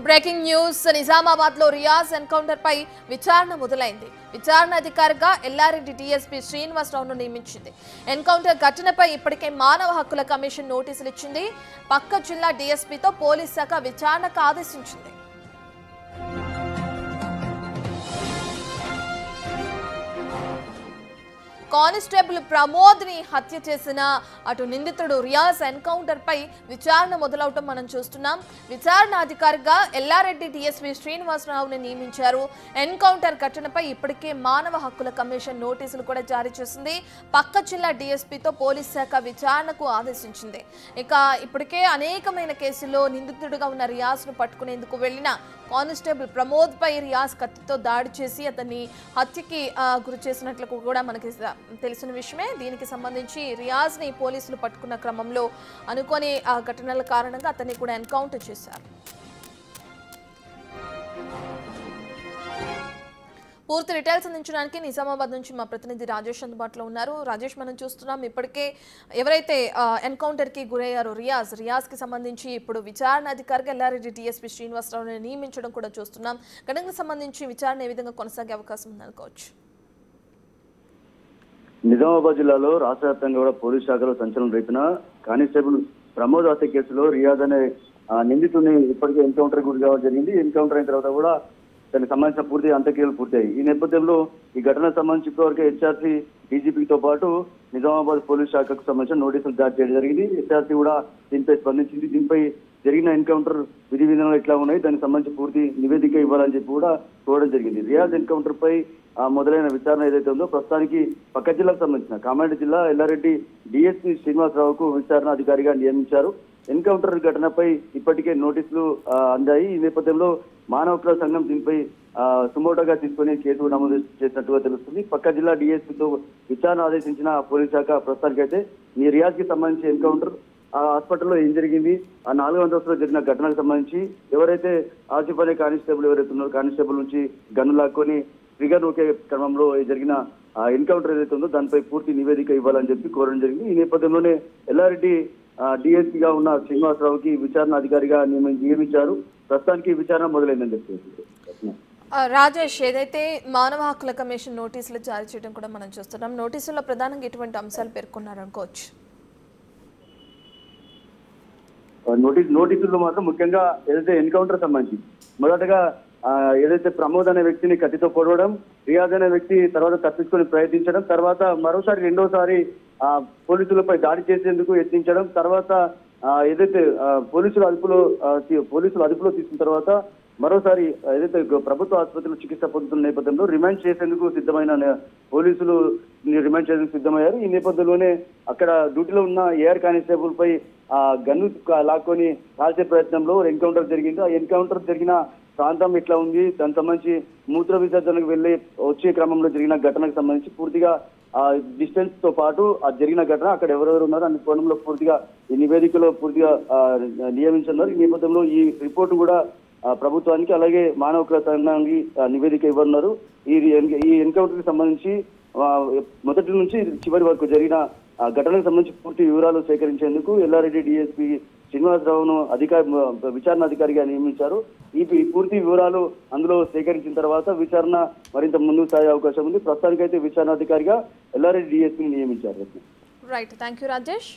Breaking news Nizamabad లో Riyaz encounter పై విచారణ మొదలైంది. విచారణ అధికారిగా ఎల్లారెడ్డి డీఎస్పీ శ్రీనివాసరావును నియమించింది. ఎన్కౌంటర్ ఘటనపై ఇప్పటికే మానవ హక్కుల కమిషన్ నోటీసులు ఇచ్చింది. పక్క జిల్లా డీఎస్పీతో పోలీస్ శాఖ విచారణకు ఆదేశించింది. కానిస్టేబుల్ ప్రమోద్ ని హత్య చేసిన అటు నిందితుడు రియాజ్ ఎన్కౌంటర్ పై విచారణ మొదలవటం మనం చూస్తున్నాం. విచారణ అధికారిగా ఎల్లారెడ్డి డీఎస్పీ శ్రీనివాసరావుని నియమించారు. ఎన్కౌంటర్ ఘటనపై ఇప్పటికే మానవ హక్కుల కమిషన్ నోటీసులు కూడా జారీ చేసింది. పక్క జిల్లా డీఎస్పీతో పోలీస్ శాఖ విచారణకు ఆదేశించింది. ఇక ఇప్పటికే అనేకమైన కేసుల్లో నిందితుడిగా ఉన్న రియాజ్ ను పట్టుకునేందుకు వెళ్లిన కానిస్టేబుల్ ప్రమోద్ పై రియాజ్ కత్తితో దాడి చేసి అతన్ని హత్యకి గురి చేసినట్లు కూడా మనకి తెలిసిన విషయమే. దీనికి సంబంధించి రియాజ్ ని పోలీసులు పట్టుకున్న క్రమంలో అనుకోని ఘటనల కారణంగా అతన్ని కూడా ఎన్కౌంటర్ చేశారు. పూర్తి డీటెయిల్స్ అందించడానికి నిజామాబాద్ నుంచి మా ప్రతినిధి రాజేష్ అందుబాటులో ఉన్నారు. రాజేష్, మనం చూస్తున్నాం ఇప్పటికే ఎవరైతే ఎన్కౌంటర్ కి గురయ్యారో రియాజ్ కి సంబంధించి ఇప్పుడు విచారణ అధికారిగా ఎల్లారెడ్డి డీఎస్పీ శ్రీనివాసరావుని నియమించడం కూడా చూస్తున్నాం. ఘటనకు సంబంధించి విచారణ ఏ విధంగా కొనసాగే అవకాశం ఉందనుకోవచ్చు? నిజామాబాద్ జిల్లాలో రాష్ట్ర వ్యాప్తంగా కూడా పోలీస్ శాఖలో సంచలనం రేపిన కానిస్టేబుల్ ప్రమోద్ హత్య కేసులో రియాజ్ అనే నిందితుడిని ఇప్పటికే ఎన్కౌంటర్ గురి కావడం జరిగింది. ఎన్కౌంటర్ అయిన తర్వాత కూడా దానికి సంబంధించిన పూర్తి అంత్యక్రియలు పూర్తయ్యాయి. ఈ నేపథ్యంలో ఈ ఘటనకు సంబంధించి ఇప్పటివరకు హెచ్ఆర్సీ డీజీపీతో పాటు నిజామాబాద్ పోలీస్ శాఖకు సంబంధించిన నోటీసులు జారీ చేయడం జరిగింది. హెచ్ఆర్సీ కూడా దీనిపై స్పందించింది. దీనిపై జరిగిన ఎన్కౌంటర్ విధి విధానాలు ఎట్లా ఉన్నాయి, దానికి సంబంధించి పూర్తి నివేదిక ఇవ్వాలని చెప్పి కూడా చూడడం జరిగింది. రియాజ్ ఎన్కౌంటర్ పై మొదలైన విచారణ ఏదైతే ఉందో ప్రస్తుతానికి పక్క జిల్లాకు సంబంధించిన కామారెడ్డి జిల్లా ఎల్లారెడ్డి డీఎస్పీ శ్రీనివాసరావుకు విచారణ అధికారిగా నియమించారు. ఎన్కౌంటర్ ఘటనపై ఇప్పటికే నోటీసులు అందాయి. ఈ నేపథ్యంలో మానవ హక్కుల సంఘం దీనిపై సుమోటోగా తీసుకుని కేసు నమోదు చేసినట్టుగా తెలుస్తుంది. పక్క జిల్లా డీఎస్పీతో విచారణ ఆదేశించిన పోలీస్ శాఖ ప్రస్తుతానికైతే ఈ రియాజ్ కి సంబంధించి ఎన్కౌంటర్ ఆ హాస్పిటల్లో ఏం జరిగింది, ఆ 4 అంతస్తులో జరిగిన ఘటనకు సంబంధించి ఎవరైతే ఆసిఫ్ అనే కానిస్టేబుల్ ఎవరైతే ఉన్నారో కానిస్టేబుల్ నుంచి గన్ను లాక్కొని ట్రిగర్ నొక్కే క్రమంలో జరిగిన ఎన్కౌంటర్ ఏదైతే ఉందో దానిపై పూర్తి నివేదిక ఇవ్వాలని చెప్పి కోరడం జరిగింది. ఈ నేపథ్యంలోనే ఎల్లారెడ్డి డిఎస్పీగా ఉన్న శ్రీనివాసరావుకి విచారణ అధికారిగా నియమించారు. ప్రస్తుతానికి విచారణ మొదలైందని చెప్పి రాజేష్, ఏదైతే మానవ హక్కుల కమిషన్ నోటీసులు జారీ చేయడం కూడా మనం చూస్తున్నాం. నోటీసుల్లో ప్రధానంగా ఎటువంటి అంశాలు పేర్కొన్నారనుకోవచ్చు? నోటీసుల్లో మాత్రం ముఖ్యంగా ఏదైతే ఎన్కౌంటర్ సంబంధించి మొదటగా ఏదైతే ప్రమోద్ అనే వ్యక్తిని కత్తితో పొడవడం, రియాజ్ అనే వ్యక్తి తర్వాత తప్పించుకొని ప్రయత్నించడం, తర్వాత రెండోసారి పోలీసులపై దాడి చేసేందుకు యత్నించడం, తర్వాత ఏదైతే పోలీసులు అదుపులో తీసుకున్న తర్వాత మరోసారి ఏదైతే ప్రభుత్వ ఆసుపత్రిలో చికిత్స పొందుతున్న నేపథ్యంలో రిమాండ్ చేసేందుకు సిద్ధమైన పోలీసులు రిమాండ్ చేసేందుకు సిద్ధమయ్యారు. ఈ నేపథ్యంలోనే అక్కడ డ్యూటీలో ఉన్న ఏఆర్ కానిస్టేబుల్ పై గన్ను లాక్కొని కాల్చే ప్రయత్నంలో ఎన్కౌంటర్ జరిగింది. ఆ ఎన్కౌంటర్ జరిగిన ప్రాంతం ఎట్లా ఉంది, దానికి సంబంధించి మూత్ర విసర్జనకు వచ్చే క్రమంలో జరిగిన ఘటనకు సంబంధించి పూర్తిగా డిస్టెన్స్ తో పాటు ఆ జరిగిన ఘటన అక్కడ ఎవరెవరు ఉన్నారో అన్ని కోణంలో పూర్తిగా ఈ నివేదికలో పూర్తిగా నియమించున్నారు. ఈ నేపథ్యంలో ఈ రిపోర్టు కూడా ప్రభుత్వానికి అలాగే మానవ హక్కుల సంఘానికి నివేదిక ఇవ్వనున్నారు. ఈ ఎన్కౌంటర్ కి సంబంధించి మొదటి నుంచి చివరి వరకు జరిగిన ఘటనకు సంబంధించి పూర్తి వివరాలు సేకరించేందుకు ఎల్లారెడ్డి డీఎస్పీ శ్రీనివాసరావును విచారణ అధికారిగా నియమించారు. ఈ పూర్తి వివరాలు అందులో సేకరించిన తర్వాత విచారణ మరింత ముందుకు సాగే అవకాశం ఉంది. ప్రస్తుతానికైతే విచారణ అధికారిగా ఎల్లారెడ్డి డీఎస్పీని నియమించారు. Right, thank you Rajesh.